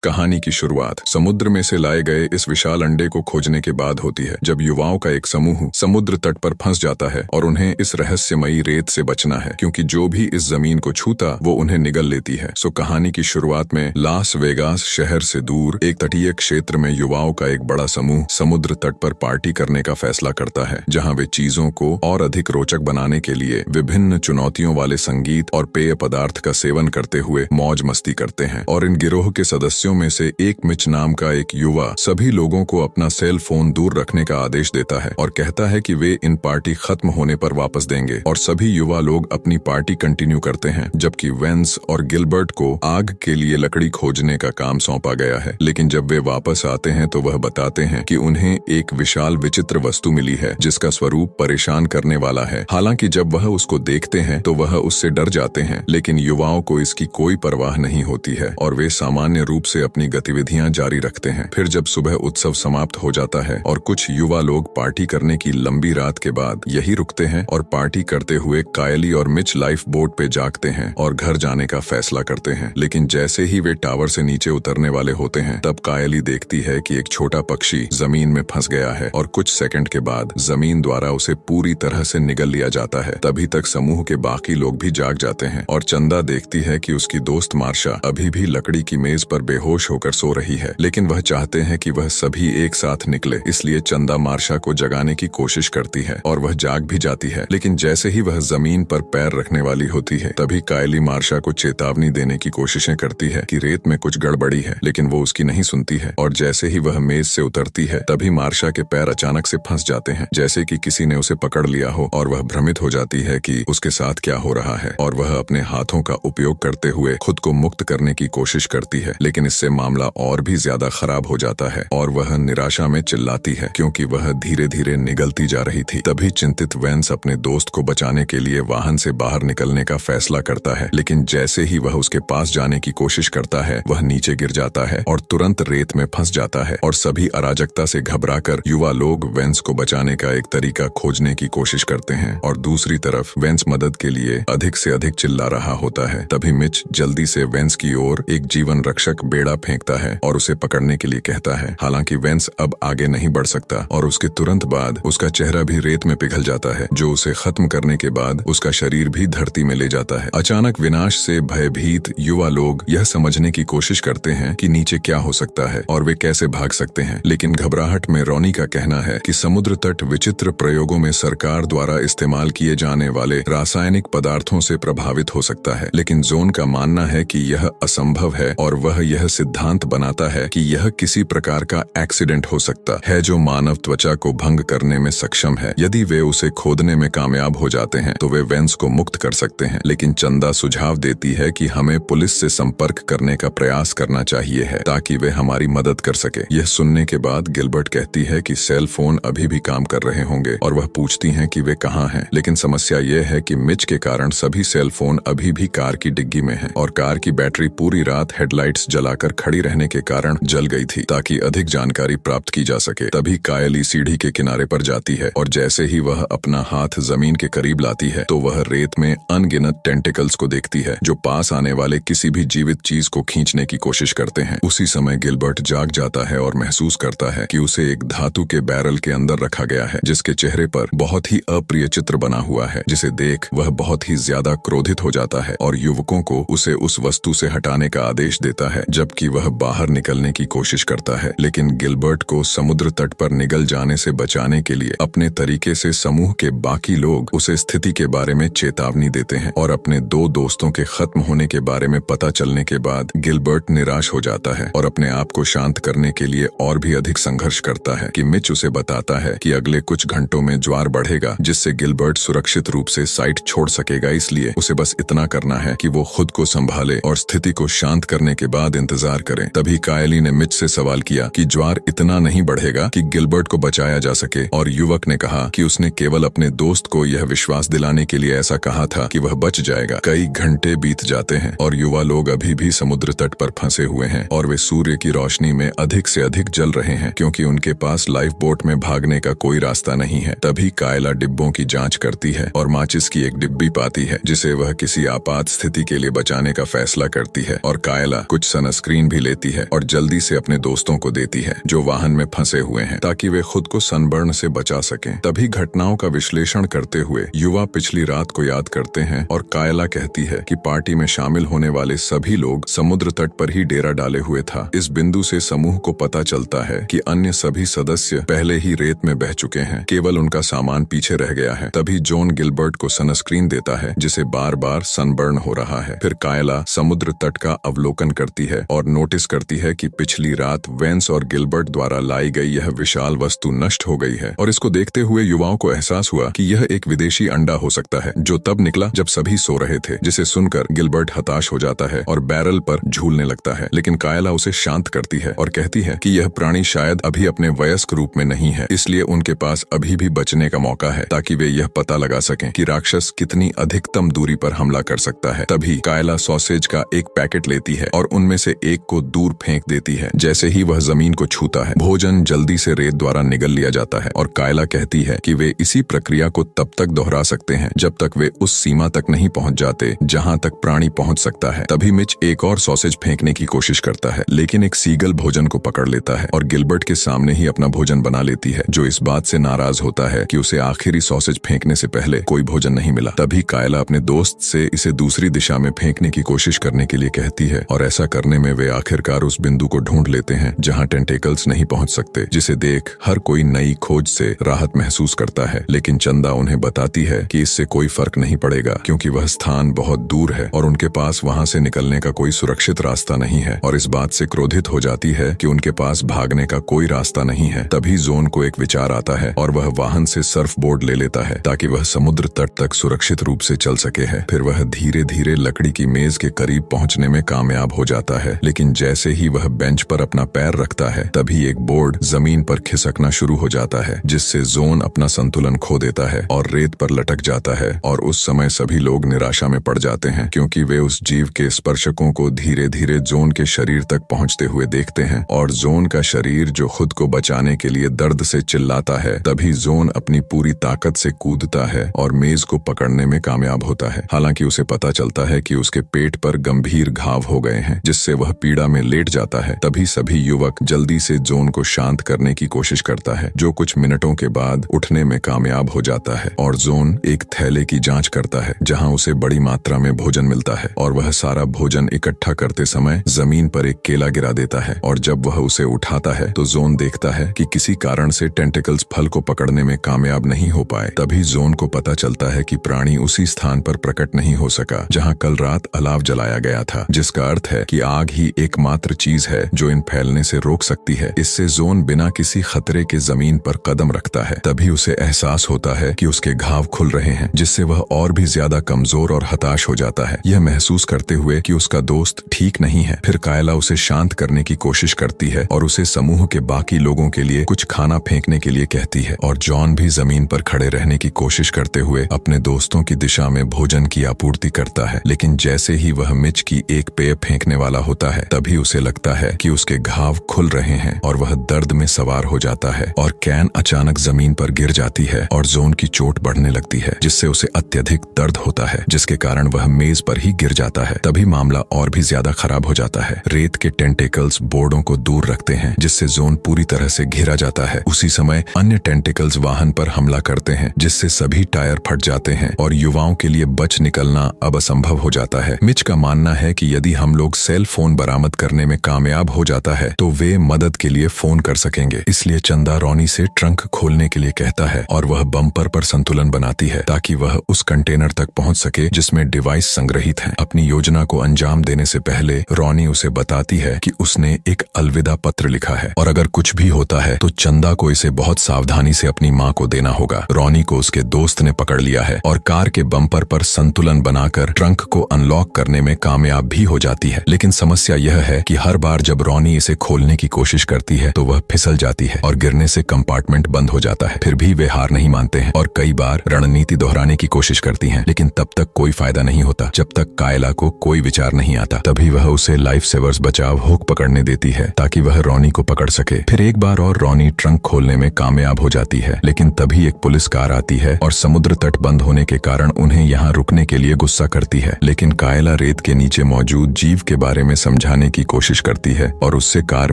कहानी की शुरुआत समुद्र में से लाए गए इस विशाल अंडे को खोजने के बाद होती है, जब युवाओं का एक समूह समुद्र तट पर फंस जाता है और उन्हें इस रहस्यमयी रेत से बचना है, क्योंकि जो भी इस जमीन को छूता वो उन्हें निगल लेती है। कहानी की शुरुआत में लास वेगास शहर से दूर एक तटीय क्षेत्र में युवाओं का एक बड़ा समूह समुद्र तट पर पार्टी करने का फैसला करता है, जहाँ वे चीजों को और अधिक रोचक बनाने के लिए विभिन्न चुनौतियों वाले संगीत और पेय पदार्थ का सेवन करते हुए मौज मस्ती करते हैं। और इन गिरोह के सदस्यों में से एक मिच नाम का एक युवा सभी लोगों को अपना सेल फोन दूर रखने का आदेश देता है और कहता है कि वे इन पार्टी खत्म होने पर वापस देंगे। और सभी युवा लोग अपनी पार्टी कंटिन्यू करते हैं, जबकि वेंस और गिलबर्ट को आग के लिए लकड़ी खोजने का काम सौंपा गया है। लेकिन जब वे वापस आते हैं तो वह बताते हैं कि उन्हें एक विशाल विचित्र वस्तु मिली है जिसका स्वरूप परेशान करने वाला है। हालांकि जब वह उसको देखते हैं तो वह उससे डर जाते हैं, लेकिन युवाओं को इसकी कोई परवाह नहीं होती है और वे सामान्य रूप से अपनी गतिविधियां जारी रखते हैं। फिर जब सुबह उत्सव समाप्त हो जाता है और कुछ युवा लोग पार्टी करने की लंबी रात के बाद यही रुकते हैं और पार्टी करते हुए कायली और मिच लाइफ बोट पे जागते हैं और घर जाने का फैसला करते हैं। लेकिन जैसे ही वे टावर से नीचे उतरने वाले होते हैं तब कायली देखती है कि एक छोटा पक्षी जमीन में फंस गया है और कुछ सेकंड के बाद जमीन द्वारा उसे पूरी तरह से निगल लिया जाता है। तभी तक समूह के बाकी लोग भी जाग जाते हैं और चंदा देखती है कि उसकी दोस्त मार्शा अभी भी लकड़ी की मेज पर बेहोश होकर सो रही है, लेकिन वह चाहते हैं कि वह सभी एक साथ निकले, इसलिए चंदा मार्शा को जगाने की कोशिश करती है और वह जाग भी जाती है। लेकिन जैसे ही वह जमीन पर पैर रखने वाली होती है तभी कायली मार्शा को चेतावनी देने की कोशिशें करती है कि रेत में कुछ गड़बड़ी है, लेकिन वो उसकी नहीं सुनती है। और जैसे ही वह मेज से उतरती है तभी मार्शा के पैर अचानक से फंस जाते हैं, जैसे कि किसी ने उसे पकड़ लिया हो, और वह भ्रमित हो जाती है कि उसके साथ क्या हो रहा है और वह अपने हाथों का उपयोग करते हुए खुद को मुक्त करने की कोशिश करती है। लेकिन इससे मामला और भी ज्यादा खराब हो जाता है और वह निराशा में चिल्लाती है क्योंकि वह धीरे धीरे निगलती जा रही थी। तभी चिंतित वेंस अपने दोस्त को बचाने के लिए वाहन से बाहर निकलने का फैसला करता है, लेकिन जैसे ही वह उसके पास जाने की कोशिश करता है वह नीचे गिर जाता है और तुरंत रेत में फंस जाता है। और सभी अराजकता से घबराकर युवा लोग वेंस को बचाने का एक तरीका खोजने की कोशिश करते हैं और दूसरी तरफ वेंस मदद के लिए अधिक से अधिक चिल्ला रहा होता है। तभी मिच जल्दी से वेंस की ओर एक जीवन रक्षक बेड़ा फेंकता है और उसे पकड़ने के लिए कहता है। हालांकि वेंस अब आगे नहीं बढ़ सकता और उसके तुरंत बाद उसका चेहरा भी रेत में पिघल जाता है, जो उसे खत्म करने के बाद उसका शरीर भी धरती में ले जाता है। अचानक विनाश से भयभीत युवा लोग यह समझने की कोशिश करते हैं कि नीचे क्या हो सकता है और वे कैसे भाग सकते हैं, लेकिन घबराहट में रॉनी का कहना है कि समुद्र तट विचित्र प्रयोगों में सरकार द्वारा इस्तेमाल किए जाने वाले रासायनिक पदार्थों से प्रभावित हो सकता है। लेकिन जोन का मानना है कि यह असंभव है और वह यह सिद्धांत बनाता है कि यह किसी प्रकार का एक्सीडेंट हो सकता है जो मानव त्वचा को भंग करने में सक्षम है। यदि वे उसे खोदने में कामयाब हो जाते हैं तो वे वेंस को मुक्त कर सकते हैं। लेकिन चंदा सुझाव देती है कि हमें पुलिस से संपर्क करने का प्रयास करना चाहिए है ताकि वे हमारी मदद कर सके। यह सुनने के बाद गिलबर्ट कहती है कि सेल फोन अभी भी काम कर रहे होंगे और वह पूछती है कि वे कहाँ हैं। लेकिन समस्या यह है कि मिच के कारण सभी सेल फोन अभी भी कार की डिग्गी में है और कार की बैटरी पूरी रात हेडलाइट्स जलाकर खड़ी रहने के कारण जल गई थी ताकि अधिक जानकारी प्राप्त की जा सके। तभी कायली सीढ़ी के किनारे पर जाती है और जैसे ही वह अपना हाथ जमीन के करीब लाती है तो वह रेत में अनगिनत टेंटिकल्स को देखती है जो पास आने वाले किसी भी जीवित चीज को खींचने की कोशिश करते हैं। उसी समय गिलबर्ट जाग जाता है और महसूस करता है कि उसे एक धातु के बैरल के अंदर रखा गया है जिसके चेहरे पर बहुत ही अप्रिय चित्र बना हुआ है, जिसे देख वह बहुत ही ज्यादा क्रोधित हो जाता है और युवकों को उसे उस वस्तु से हटाने का आदेश देता है, जबकि वह बाहर निकलने की कोशिश करता है। लेकिन गिलबर्ट को समुद्र तट पर निगल जाने से बचाने के लिए अपने तरीके से समूह के बाकी लोग उसे स्थिति के बारे में चेतावनी देते हैं और अपने दो दोस्तों के खत्म होने के बारे में पता चलने के बाद गिलबर्ट निराश हो जाता है और अपने आप को शांत करने के लिए और भी अधिक संघर्ष करता है कि मिच उसे बताता है कि अगले कुछ घंटों में ज्वार बढ़ेगा जिससे गिलबर्ट सुरक्षित रूप से साइट छोड़ सकेगा, इसलिए उसे बस इतना करना है कि वो खुद को संभाले और स्थिति को शांत करने के बाद इंतजार करें। तभी कायली ने मिच से सवाल किया कि ज्वार इतना नहीं बढ़ेगा कि गिलबर्ट को बचाया जा सके, और युवक ने कहा कि उसने केवल अपने दोस्त को यह विश्वास दिलाने के लिए ऐसा कहा था कि वह बच जाएगा। कई घंटे बीत जाते हैं और युवा लोग अभी भी समुद्र तट पर फंसे हुए हैं और वे सूर्य की रोशनी में अधिक से अधिक जल रहे हैं क्योंकि उनके पास लाइफ बोट में भागने का कोई रास्ता नहीं है। तभी कायला डिब्बों की जांच करती है और माचिस की एक डिब्बी पाती है जिसे वह किसी आपात स्थिति के लिए बचाने का फैसला करती है और कायला कुछ सनस्क्रिप्ट सनस्क्रीन भी लेती है और जल्दी से अपने दोस्तों को देती है जो वाहन में फंसे हुए हैं, ताकि वे खुद को सनबर्न से बचा सकें। तभी घटनाओं का विश्लेषण करते हुए युवा पिछली रात को याद करते हैं और कायला कहती है कि पार्टी में शामिल होने वाले सभी लोग समुद्र तट पर ही डेरा डाले हुए था। इस बिंदु से समूह को पता चलता है कि अन्य सभी सदस्य पहले ही रेत में बह चुके हैं, केवल उनका सामान पीछे रह गया है। तभी जॉन गिलबर्ट को सनस्क्रीन देता है जिसे बार बार सनबर्न हो रहा है। फिर कायला समुद्र तट का अवलोकन करती है और नोटिस करती है कि पिछली रात वेंस और गिलबर्ट द्वारा लाई गई यह विशाल वस्तु नष्ट हो गई है। और इसको देखते हुए युवाओं को एहसास हुआ कि यह एक विदेशी अंडा हो सकता है जो तब निकला जब सभी सो रहे थे, जिसे सुनकर गिलबर्ट हताश हो जाता है और बैरल पर झूलने लगता है। लेकिन कायला उसे शांत करती है और कहती है कि यह प्राणी शायद अभी अपने वयस्क रूप में नहीं है, इसलिए उनके पास अभी भी बचने का मौका है ताकि वे यह पता लगा सकें कि राक्षस कितनी अधिकतम दूरी पर हमला कर सकता है। तभी कायला सॉसेज का एक पैकेट लेती है और उनमें से एक को दूर फेंक देती है। जैसे ही वह जमीन को छूता है, भोजन जल्दी से रेत द्वारा निगल लिया जाता है और कायला कहती है कि वे इसी प्रक्रिया को तब तक दोहरा सकते हैं जब तक वे उस सीमा तक नहीं पहुंच जाते जहां तक प्राणी पहुंच सकता है। तभी मिच एक और सॉसेज फेंकने की कोशिश करता है, लेकिन एक सीगल भोजन को पकड़ लेता है और गिलबर्ट के सामने ही अपना भोजन बना लेती है, जो इस बात से नाराज होता है कि उसे आखिरी सॉसेज फेंकने से पहले कोई भोजन नहीं मिला। तभी कायला अपने दोस्त से इसे दूसरी दिशा में फेंकने की कोशिश करने के लिए कहती है और ऐसा करने में वे आखिरकार उस बिंदु को ढूंढ लेते हैं जहां टेंटेकल्स नहीं पहुंच सकते, जिसे देख हर कोई नई खोज से राहत महसूस करता है। लेकिन चंदा उन्हें बताती है कि इससे कोई फर्क नहीं पड़ेगा क्योंकि वह स्थान बहुत दूर है और उनके पास वहां से निकलने का कोई सुरक्षित रास्ता नहीं है, और इस बात से क्रोधित हो जाती है कि उनके पास भागने का कोई रास्ता नहीं है। तभी जोन को एक विचार आता है और वह वाहन से सर्फ बोर्ड ले लेता है ताकि वह समुद्र तट तक सुरक्षित रूप से चल सके है। फिर वह धीरे धीरे लकड़ी की मेज के करीब पहुंचने में कामयाब हो जाता है, लेकिन जैसे ही वह बेंच पर अपना पैर रखता है तभी एक बोर्ड जमीन पर खिसकना शुरू हो जाता है, जिससे जोन अपना संतुलन खो देता है और रेत पर लटक जाता है। और उस समय सभी लोग निराशा में पड़ जाते हैं क्योंकि वे उस जीव के स्पर्शकों को धीरे धीरे जोन के शरीर तक पहुंचते हुए देखते हैं और जोन का शरीर जो खुद को बचाने के लिए दर्द से चिल्लाता है। तभी जोन अपनी पूरी ताकत से कूदता है और मेज को पकड़ने में कामयाब होता है। हालांकि उसे पता चलता है कि उसके पेट पर गंभीर घाव हो गए हैं, जिससे वह पीड़ा में लेट जाता है। तभी सभी युवक जल्दी से जोन को शांत करने की कोशिश करता है, जो कुछ मिनटों के बाद उठने में कामयाब हो जाता है और जोन एक थैले की जांच करता है जहां उसे बड़ी मात्रा में भोजन मिलता है और वह सारा भोजन इकट्ठा करते समय जमीन पर एक केला गिरा देता है। और जब वह उसे उठाता है तो जोन देखता है कि किसी कारण से टेंटिकल्स फल को पकड़ने में कामयाब नहीं हो पाए। तभी जोन को पता चलता है कि प्राणी उसी स्थान पर प्रकट नहीं हो सका जहां कल रात अलाव जलाया गया था, जिसका अर्थ है कि आग ही एकमात्र चीज है जो इन फैलने से रोक सकती है। इससे जोन बिना किसी खतरे के जमीन पर कदम रखता है। तभी उसे एहसास होता है कि उसके घाव खुल रहे हैं, जिससे वह और भी ज्यादा कमजोर और हताश हो जाता है, यह महसूस करते हुए कि उसका दोस्त ठीक नहीं है। फिर कायला उसे शांत करने की कोशिश करती है और उसे समूह के बाकी लोगों के लिए कुछ खाना फेंकने के लिए कहती है और जॉन भी जमीन पर खड़े रहने की कोशिश करते हुए अपने दोस्तों की दिशा में भोजन की आपूर्ति करता है। लेकिन जैसे ही वह मिच की एक पेय फेंकने वाला होता है तभी उसे लगता है कि उसके घाव खुल रहे हैं और वह दर्द में सवार हो जाता है और कैन अचानक जमीन पर गिर जाती है और जोन की चोट बढ़ने लगती है, जिससे उसे अत्यधिक दर्द होता है, जिसके कारण वह मेज पर ही गिर जाता है। तभी मामला और भी ज्यादा खराब हो जाता है। रेत के टेंटिकल्स बोर्डों को दूर रखते हैं, जिससे जोन पूरी तरह से घिरा जाता है। उसी समय अन्य टेंटिकल्स वाहन पर हमला करते हैं, जिससे सभी टायर फट जाते हैं और युवाओं के लिए बच निकलना अब असंभव हो जाता है। मिच का मानना है कि यदि हम लोग सेल फोन बरामद करने में कामयाब हो जाता है तो वे मदद के लिए फोन कर सकेंगे। इसलिए चंदा रॉनी से ट्रंक खोलने के लिए कहता है और वह बम्पर पर संतुलन बनाती है ताकि वह उस कंटेनर तक पहुंच सके जिसमें डिवाइस संग्रहित हैं। अपनी योजना को अंजाम देने से पहले रॉनी उसे बताती है कि उसने एक अलविदा पत्र लिखा है और अगर कुछ भी होता है तो चंदा को इसे बहुत सावधानी से अपनी मां को देना होगा। रॉनी को उसके दोस्त ने पकड़ लिया है और कार के बम्पर पर संतुलन बनाकर ट्रंक को अनलॉक करने में कामयाब भी हो जाती है। लेकिन समस्या यह है कि हर बार जब रॉनी इसे खोलने की कोशिश करती है तो वह फिसल जाती है और गिरने से कंपार्टमेंट बंद हो जाता है। फिर भी वे हार नहीं मानते हैं और कई बार रणनीति दोहराने की कोशिश करती हैं, लेकिन तब तक कोई फायदा नहीं होता जब तक कायला को कोई विचार नहीं आता। तभी वह उसे लाइफ सेवर्स बचाव हुक पकड़ने देती है ताकि वह रॉनी को पकड़ सके। फिर एक बार और रॉनी ट्रंक खोलने में कामयाब हो जाती है, लेकिन तभी एक पुलिस कार आती है और समुद्र तट बंद होने के कारण उन्हें यहाँ रुकने के लिए गुस्सा करती है। लेकिन कायला रेत के नीचे मौजूद जीव के बारे में समझ समझाने की कोशिश करती है और उससे कार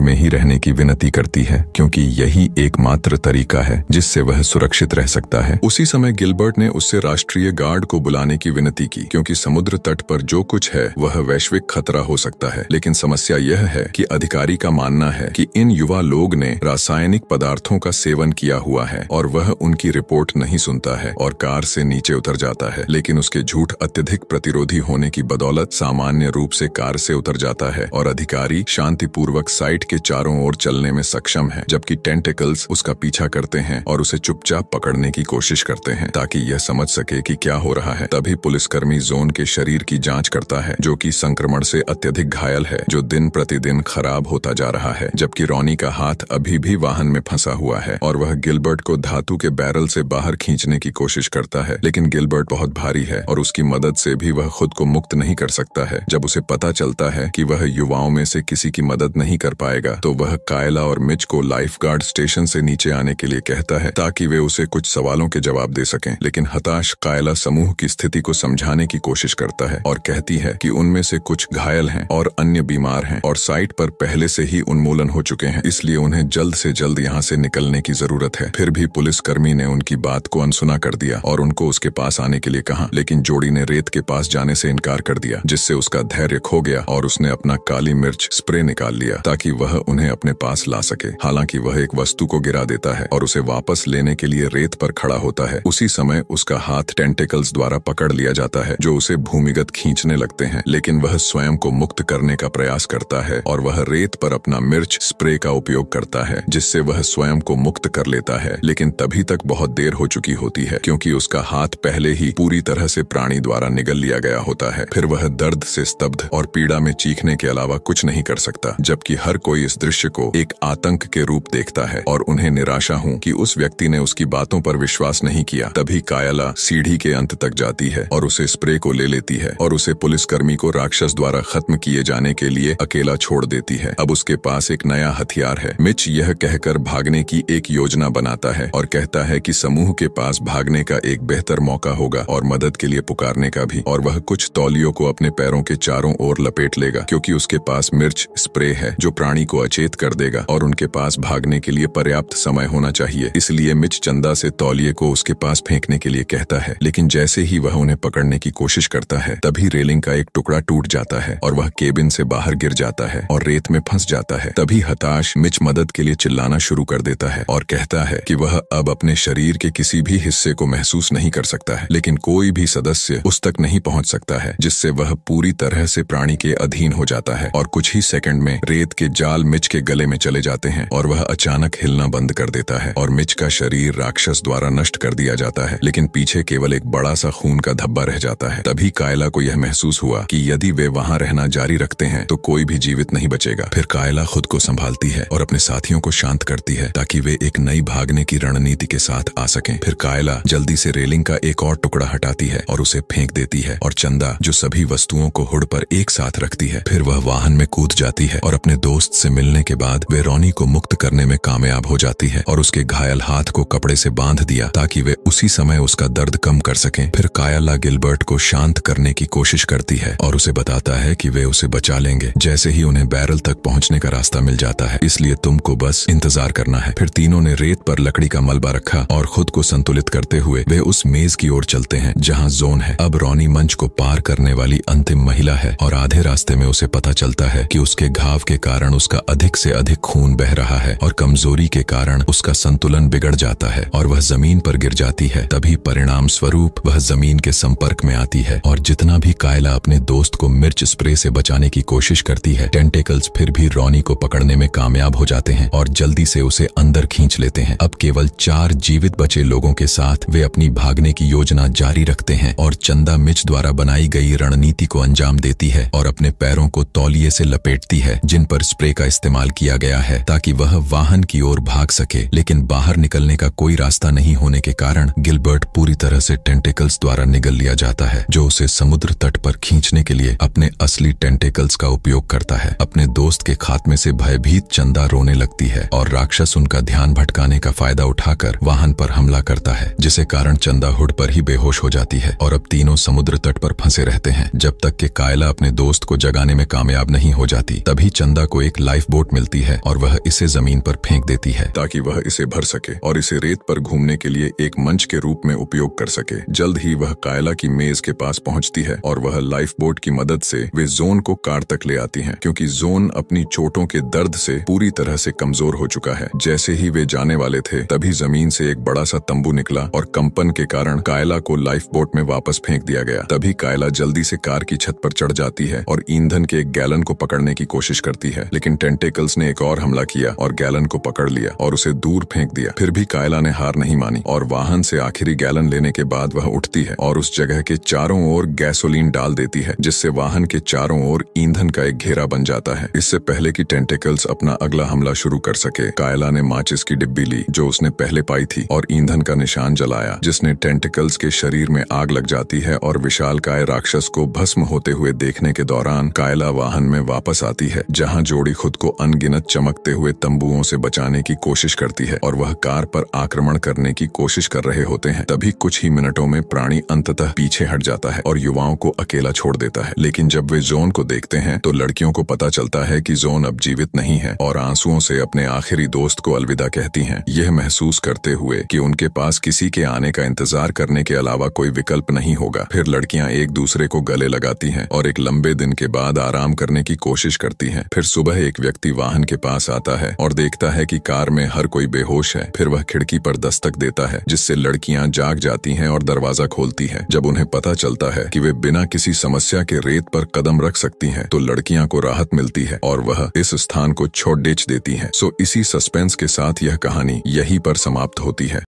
में ही रहने की विनती करती है, क्योंकि यही एकमात्र तरीका है जिससे वह सुरक्षित रह सकता है। उसी समय गिलबर्ट ने उससे राष्ट्रीय गार्ड को बुलाने की विनती की, क्योंकि समुद्र तट पर जो कुछ है वह वैश्विक खतरा हो सकता है। लेकिन समस्या यह है कि अधिकारी का मानना है कि इन युवा लोग ने रासायनिक पदार्थों का सेवन किया हुआ है और वह उनकी रिपोर्ट नहीं सुनता है और कार से नीचे उतर जाता है। लेकिन उसके झूठ अत्यधिक प्रतिरोधी होने की बदौलत सामान्य रूप से कार से उतर जाता है और अधिकारी शांतिपूर्वक साइट के चारों ओर चलने में सक्षम है, जबकि टेंटिकल्स उसका पीछा करते हैं और उसे चुपचाप पकड़ने की कोशिश करते हैं ताकि यह समझ सके कि क्या हो रहा है। तभी पुलिसकर्मी जोन के शरीर की जांच करता है, जो कि संक्रमण से अत्यधिक घायल है, जो दिन प्रतिदिन खराब होता जा रहा है, जबकि रॉनी का हाथ अभी भी वाहन में फंसा हुआ है और वह गिलबर्ट को धातु के बैरल से बाहर खींचने की कोशिश करता है। लेकिन गिलबर्ट बहुत भारी है और उसकी मदद से भी वह खुद को मुक्त नहीं कर सकता है। जब उसे पता चलता है कि वह युवाओं में से किसी की मदद नहीं कर पाएगा, तो वह कायला और मिच को लाइफगार्ड स्टेशन से नीचे आने के लिए कहता है ताकि वे उसे कुछ सवालों के जवाब दे सकें। लेकिन हताश कायला समूह की स्थिति को समझाने की कोशिश करता है और कहती है कि उनमें से कुछ घायल हैं और अन्य बीमार हैं और साइट पर पहले से ही उन्मूलन हो चुके हैं, इसलिए उन्हें जल्द से जल्द यहाँ से निकलने की जरूरत है। फिर भी पुलिसकर्मी ने उनकी बात को अनसुना कर दिया और उनको उसके पास आने के लिए कहा, लेकिन जोड़ी ने रेत के पास जाने से इनकार कर दिया, जिससे उसका धैर्य खो गया और उसने अपना काली मिर्च स्प्रे निकाल लिया ताकि वह उन्हें अपने पास ला सके। हालांकि वह एक वस्तु को गिरा देता है और उसे वापस लेने के लिए रेत पर खड़ा होता है। उसी समय उसका हाथ टेंटिकल्स द्वारा पकड़ लिया जाता है, जो उसे भूमिगत खींचने लगते हैं। लेकिन वह स्वयं को मुक्त करने का प्रयास करता है और वह रेत पर अपना मिर्च स्प्रे का उपयोग करता है, जिससे वह स्वयं को मुक्त कर लेता है। लेकिन तभी तक बहुत देर हो चुकी होती है, क्योंकि उसका हाथ पहले ही पूरी तरह से प्राणी द्वारा निगल लिया गया होता है। फिर वह दर्द से स्तब्ध और पीड़ा में चीखने के अलावा कुछ नहीं कर सकता, जबकि हर कोई इस दृश्य को एक आतंक के रूप देखता है और उन्हें निराशा हूँ कि उस व्यक्ति ने उसकी बातों पर विश्वास नहीं किया। तभी कायला सीढ़ी के अंत तक जाती है और उसे स्प्रे को ले लेती है और उसे पुलिसकर्मी को राक्षस द्वारा खत्म किए जाने के लिए अकेला छोड़ देती है। अब उसके पास एक नया हथियार है। मिच यह कहकर भागने की एक योजना बनाता है और कहता है कि समूह के पास भागने का एक बेहतर मौका होगा और मदद के लिए पुकारने का भी, और वह कुछ तौलियों को अपने पैरों के चारों ओर लपेट लेगा, क्योंकि उसके पास मिर्च स्प्रे है जो प्राणी को अचेत कर देगा और उनके पास भागने के लिए पर्याप्त समय होना चाहिए। इसलिए मिच चंदा से तौलिए को उसके पास फेंकने के लिए कहता है, लेकिन जैसे ही वह उन्हें पकड़ने की कोशिश करता है, तभी रेलिंग का एक टुकड़ा टूट जाता है और वह केबिन से बाहर गिर जाता है और रेत में फंस जाता है। तभी हताश मिच मदद के लिए चिल्लाना शुरू कर देता है और कहता है कि वह अब अपने शरीर के किसी भी हिस्से को महसूस नहीं कर सकता है, लेकिन कोई भी सदस्य उस तक नहीं पहुंच सकता है, जिससे वह पूरी तरह से प्राणी के अधीन हो जाता है। और कुछ ही सेकंड में रेत के जाल मिच के गले में चले जाते हैं और वह अचानक हिलना बंद कर देता है और मिच का शरीर राक्षस द्वारा नष्ट कर दिया जाता है, लेकिन पीछे केवल एक बड़ा सा खून का धब्बा रह जाता है। तभी कायला को यह महसूस हुआ कि यदि वे वहां रहना जारी रखते हैं तो कोई भी जीवित नहीं बचेगा। फिर कायला खुद को संभालती है और अपने साथियों को शांत करती है ताकि वे एक नई भागने की रणनीति के साथ आ सकें। फिर कायला जल्दी से रेलिंग का एक और टुकड़ा हटाती है और उसे फेंक देती है और चंदा जो सभी वस्तुओं को हुड पर एक साथ रखती है, फिर वह वाहन में कूद जाती है और अपने दोस्त से मिलने के बाद वे रॉनी को मुक्त करने में कामयाब हो जाती है और उसके घायल हाथ को कपड़े से बांध दिया ताकि वे उसी समय उसका दर्द कम कर सकें। फिर कायला गिलबर्ट को शांत करने की कोशिश करती है और उसे बताता है कि वे उसे बचा लेंगे जैसे ही उन्हें बैरल तक पहुंचने का रास्ता मिल जाता है, इसलिए तुमको बस इंतजार करना है। फिर तीनों ने रेत पर लकड़ी का मलबा रखा और खुद को संतुलित करते हुए वे उस मेज की ओर चलते हैं जहां जोन है। अब रॉनी मंच को पार करने वाली अंतिम महिला है और आधे रास्ते में उसे पता चलता है कि उसके घाव के कारण उसका अधिक से अधिक खून बह रहा है और कमजोरी के कारण उसका संतुलन बिगड़ जाता है और वह जमीन पर गिर जाती है। तभी परिणाम स्वरूप वह जमीन के संपर्क में आती है और जितना भी कायला अपने दोस्त को मिर्च स्प्रे से बचाने की कोशिश करती है, टेंटिकल्स फिर भी रॉनी को पकड़ने में कामयाब हो जाते हैं और जल्दी से उसे अंदर खींच लेते हैं। अब केवल 4 जीवित बचे लोगों के साथ वे अपनी भागने की योजना जारी रखते हैं और चंदा मिच द्वारा बनाई गई रणनीति को अंजाम देती है और अपने पैरों को तौलिए से लपेटती है जिन पर स्प्रे का इस्तेमाल किया गया है ताकि वह वाहन की ओर भाग सके। लेकिन बाहर निकलने का कोई रास्ता नहीं होने के कारण गिलबर्ट पूरी तरह से टेंटिकल्स द्वारा निगल लिया जाता है, जो उसे समुद्र तट पर खींचने के लिए अपने असली टेंटिकल्स का उपयोग करता है। अपने दोस्त के खात्मे से भयभीत चंदा रोने लगती है और राक्षस उनका ध्यान भटकाने का फायदा उठाकर वाहन पर हमला करता है, जिसे कारण चंदा हुड पर ही बेहोश हो जाती है और अब तीनों समुद्र तट पर फंसे रहते हैं जब तक कि कायला अपने दोस्त को जगाने में कामयाब नहीं हो जाती। तभी चंदा को एक लाइफ बोट मिलती है और वह इसे जमीन पर फेंक देती है ताकि वह इसे भर सके और इसे रेत पर घूमने के लिए एक मंच के रूप में उपयोग कर सके। जल्द ही वह कायला की मेज के पास पहुंचती है और वह लाइफ बोट की मदद से वे जोन को कार तक ले आती हैं, क्योंकि जोन अपनी चोटों के दर्द से पूरी तरह से कमजोर हो चुका है। जैसे ही वे जाने वाले थे तभी जमीन से एक बड़ा सा तंबू निकला और कंपन के कारण कायला को लाइफ बोट में वापस फेंक दिया गया। तभी कायला जल्दी से कार की छत पर चढ़ जाती है और ईंधन के एक गैलन को पकड़ने की कोशिश करती है, लेकिन टेंटेकल्स ने एक और हमला किया और गैलन को पकड़ लिया और उसे दूर फेंक दिया। फिर भी कायला ने हार नहीं मानी और वाहन से आखिरी गैलन लेने के बाद वह उठती है और उस जगह के चारों ओर गैसोलीन डाल देती है, जिससे वाहन के चारों ओर ईंधन का एक घेरा बन जाता है। इससे पहले कि टेंटेकल्स अपना अगला हमला शुरू कर सके, कायला ने माचिस की डिब्बी ली जो उसने पहले पाई थी और ईंधन का निशान जलाया, जिसने टेंटेकल्स के शरीर में आग लग जाती है और विशालकाय राक्षस को भस्म होते हुए देखने के दौरान कायला वाहन में वापस आती है, जहां जोड़ी खुद को अनगिनत चमकते हुए तंबुओं से बचाने की कोशिश करती है और वह कार पर आक्रमण करने की कोशिश कर रहे होते हैं। तभी कुछ ही मिनटों में प्राणी अंततः पीछे हट जाता है और युवाओं को अकेला छोड़ देता है। लेकिन जब वे जोन को देखते हैं तो लड़कियों को पता चलता है कि जोन अब जीवित नहीं है और आंसुओं से अपने आखिरी दोस्त को अलविदा कहती हैं, यह महसूस करते हुए कि उनके पास किसी के आने का इंतजार करने के अलावा कोई विकल्प नहीं होगा। फिर लड़कियां एक दूसरे को गले लगाती हैं और एक लंबे दिन के बाद आराम करने की कोशिश करती हैं। फिर सुबह एक व्यक्ति वाहन के पास आता है और देखता है कि कार में हर कोई बेहोश है। फिर वह खिड़की पर दस्तक देता है, जिससे लड़कियां जाग जाती हैं और दरवाजा खोलती हैं। जब उन्हें पता चलता है कि वे बिना किसी समस्या के रेत पर कदम रख सकती हैं, तो लड़कियां को राहत मिलती है और वह इस स्थान को छोड़ देती हैं। सो इसी सस्पेंस के साथ यह कहानी यहीं पर समाप्त होती है।